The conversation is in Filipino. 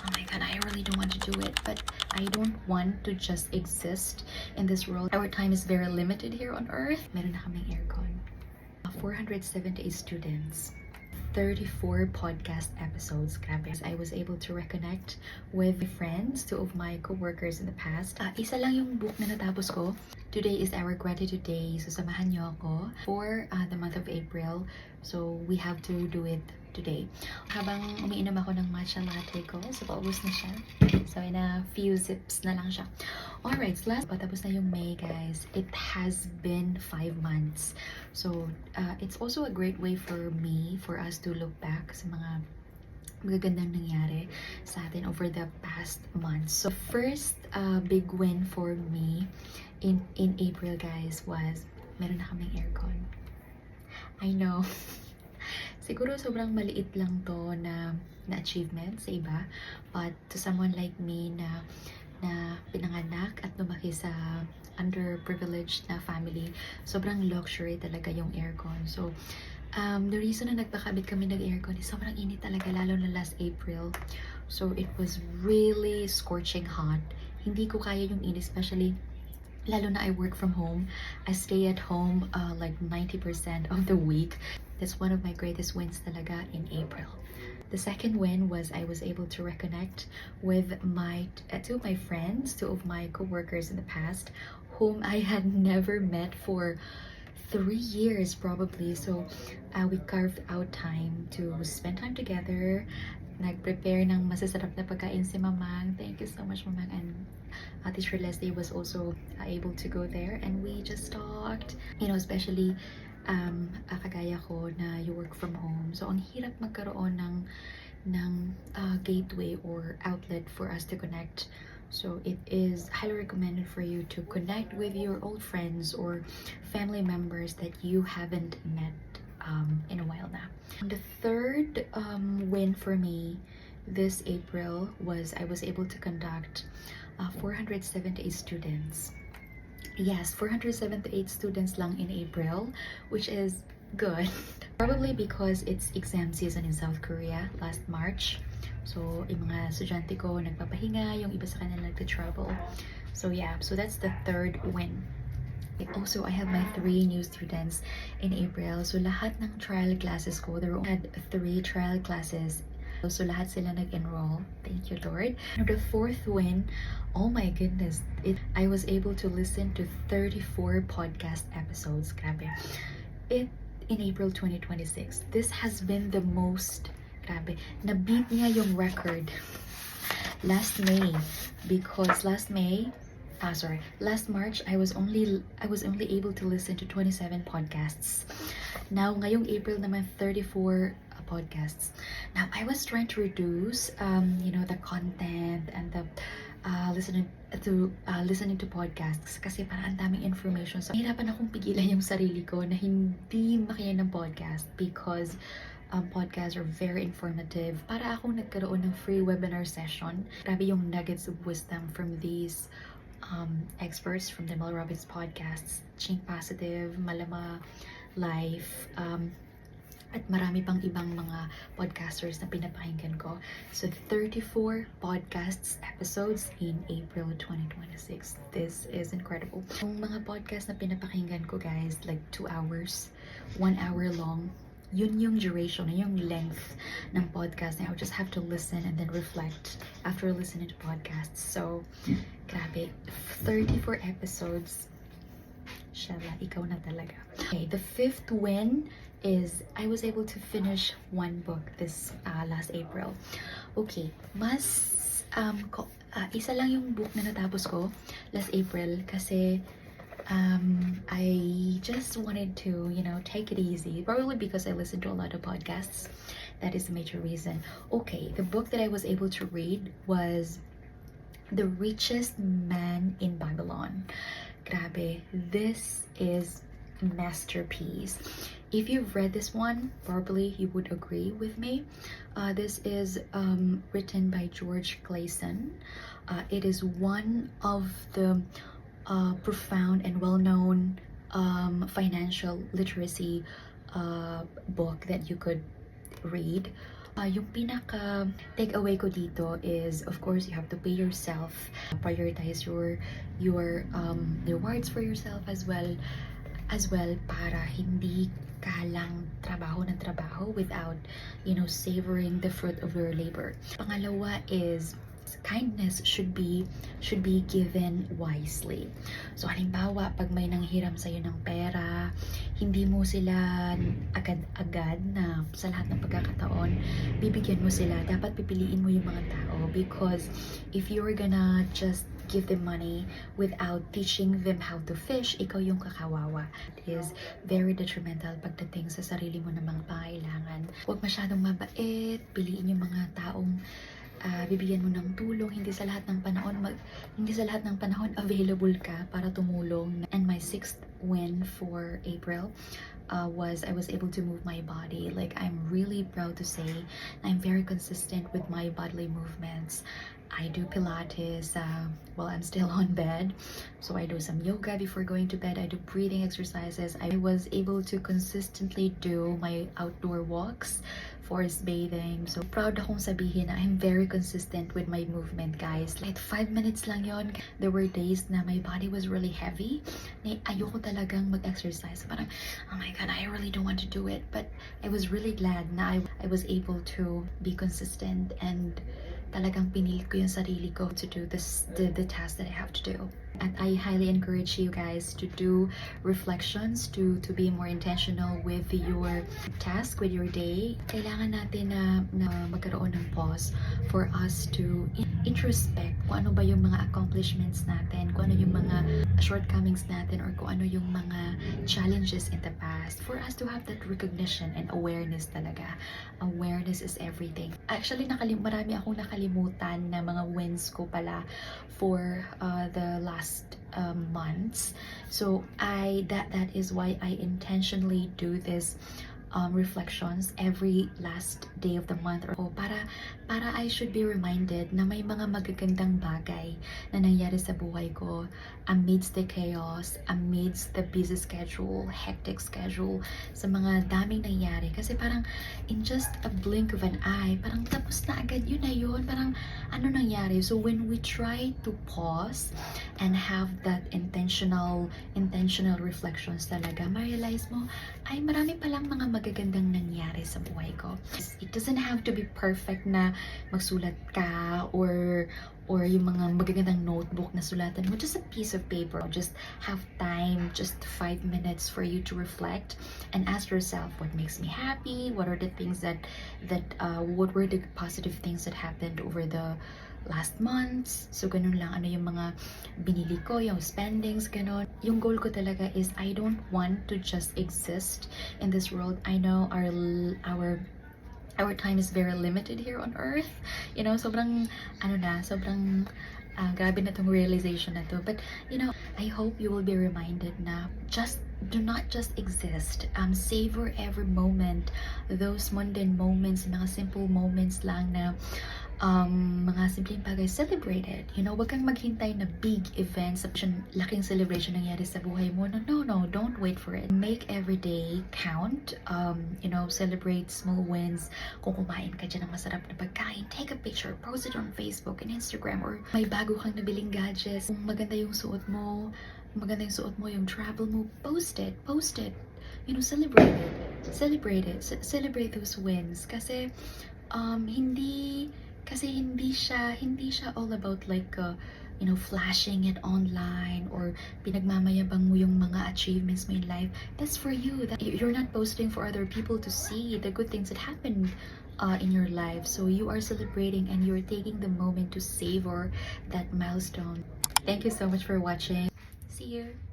Oh my god, I really don't want to do it, but I don't want to just exist in this world. Our time is very limited here on Earth. Meron na kaming aircon. 478 students. 34 podcast episodes. Grabe. I was able to reconnect with friends, two of my co-workers in the past. Isa lang yung book na natapos ko. Today is our gratitude day. So, samahan niyo ako for the month of April. So, we have to do it today. Habang umiinom ako ng matcha latte ko, so paubos na siya. So, in a few sips na lang siya. Alright, so patapos na yung May, guys. It has been 5 months. So, it's also a great way for me, for us to look back sa mga magagandang nangyari sa atin over the past months. So, first big win for me in April, guys, was meron na kaming aircon. I know. Siguro sobrang maliit lang to na achievement sa iba, but to someone like me na pinanganak at lumaki sa underprivileged na family, sobrang luxury talaga yung aircon. So, the reason na nagpakabit kami ng aircon is sobrang init talaga, lalo na last April. So, it was really scorching hot. Hindi ko kaya yung init, especially lalo na I work from home. I stay at home like 90% of the week. That's one of my greatest wins talaga in April. The second win was I was able to reconnect with two of my friends, two of my co-workers in the past, whom I had never met for 3 years probably. So we carved out time to spend time together. Nag-prepare ng masasarap na pagkain si Mamang. Thank you so much, Mamang. And Teacher Leslie was also able to go there, and we just talked, especially kagaya ko na you work from home. So, ang hirap magkaroon ng gateway or outlet for us to connect. So, it is highly recommended for you to connect with your old friends or family members that you haven't met in a while now. The third win for me this April was I was able to conduct 478 students. Yes, 478 students lang in April, which is good. Probably because it's exam season in South Korea last March. So, yung mga estudyante ko nagpapahinga, yung iba sa kanila nagta-travel. So, yeah. So, that's the third win. Also, I have my 3 new students in April. So, lahat ng trial classes ko, there had 3 trial classes. So, lahat sila nag-enroll. Thank you, Lord. The fourth win, oh my goodness, I was able to listen to 34 podcast episodes. Grabe. In April 2026. This has been the most, grabe, na-beat niya yung record last May. Because last March, I was only able to listen to 27 podcasts. Now, ngayong April naman, 34 podcasts. Now, I was trying to reduce, the content and the listening to podcasts kasi parang ang daming information. So, hirapan akong pigilan yung sarili ko na hindi makiyan ng podcast because podcasts are very informative. Para akong nagkaroon ng free webinar session. Grabe yung nuggets of wisdom from these experts from the Mel Robbins podcasts. Think Positive, Malama Life, at marami pang ibang mga podcasters na pinapakinggan ko. So, 34 podcasts episodes in April 2026. This is incredible. Yung mga podcast na pinapakinggan ko, guys, like 2 hours, 1 hour long, yun yung duration, yung length ng podcast. I would just have to listen and then reflect after listening to podcasts. So, grabe, 34 episodes. Shala, ikaw na talaga. Okay, the fifth win is I was able to finish 1 book this last April. Okay, isa lang yung book na natapos ko last April kasi I just wanted to, take it easy. Probably because I listen to a lot of podcasts. That is the major reason. Okay, the book that I was able to read was The Richest Man in Babylon. Grabe, this is masterpiece. If you've read this one, probably you would agree with me. This is written by George Clason. It is one of the profound and well-known financial literacy book that you could read. Yung pinaka takeaway ko dito is, of course, you have to pay yourself, prioritize your rewards for yourself as well para hindi ka lang trabaho ng trabaho without, savoring the fruit of your labor. Pangalawa is kindness should be given wisely. So halimbawa, pag may nanghiram sa'yo ng pera, hindi mo sila agad-agad na sa lahat ng pagkakataon bibigyan mo sila. Dapat pipiliin mo yung mga tao, because if you're gonna just give them money without teaching them how to fish, ikaw yung kakawawa. It is very detrimental pagdating sa sarili mo ng mga pangailangan. Huwag masyadong mabait, piliin yung mga taong bibigyan mo ng tulong. Hindi sa lahat ng panahon available ka para tumulong. And my 6th win for April was I was able to move my body. Like, I'm really proud to say I'm very consistent with my bodily movements. I do Pilates while I'm still on bed. So I do some yoga before going to bed. I do breathing exercises. I was able to consistently do my outdoor walks, forest bathing. So proud akong sabihin na I'm very consistent with my movement, guys. Like 5 minutes lang yon. There were days na my body was really heavy. Na ayoko talagang mag-exercise. Parang, oh my God, I really don't want to do it. But I was really glad na I was able to be consistent, and talagang pinilit ko yung sarili ko to do the task that I have to do. And I highly encourage you guys to do reflections, to be more intentional with your task, with your day. Kailangan natin na magkaroon ng pause for us to introspect kung ano ba yung mga accomplishments natin, kung ano yung mga shortcomings natin, or kung ano yung mga challenges in the past, for us to have that recognition and awareness talaga. Awareness is everything. Actually, marami akong nakalimutan na mga wins ko pala for the last months. So that is why I intentionally do this reflections every last day of the month, or para I should be reminded na may mga magagandang bagay na nangyari sa buhay ko amidst the chaos, amidst the busy schedule, hectic schedule, sa mga daming nangyari. Kasi parang in just a blink of an eye, parang tapos na agad yun na yun. Parang ano nangyari? So when we try to pause and have that intentional reflections talaga, ma-realize mo, ay marami palang mga magagandang nangyari sa buhay ko. It doesn't have to be perfect na magsulat ka or yung mga magagandang notebook na sulatan mo. Just a piece of paper. Just have time, just 5 minutes for you to reflect and ask yourself, what makes me happy? What are the things what were the positive things that happened over the last months? So ganun lang, ano yung mga binili ko, yung spendings, ganun. Yung goal ko talaga is I don't want to just exist in this world. I know our time is very limited here on earth. Sobrang grabe na tong realization na to. But, I hope you will be reminded na do not just exist. Savor every moment. Those mundane moments, mga simple moments lang na mga simpleng bagay, celebrate it. Wag kang maghintay na big events, laking celebration nangyari sa buhay mo. No, don't wait for it. Make every day count. Celebrate small wins. Kung kumain ka dyan ng masarap na pagkain, take a picture, post it on Facebook and Instagram, or may bago kang nabiling gadgets. Kung maganda yung suot mo, yung travel mo, post it. Celebrate it. Celebrate those wins. Kasi hindi siya all about like flashing it online or pinagmamayabang mo yung mga achievements mo in life. That's for you. You're not posting for other people to see the good things that happened in your life. So you are celebrating and you're taking the moment to savor that milestone. Thank you so much for watching. See you.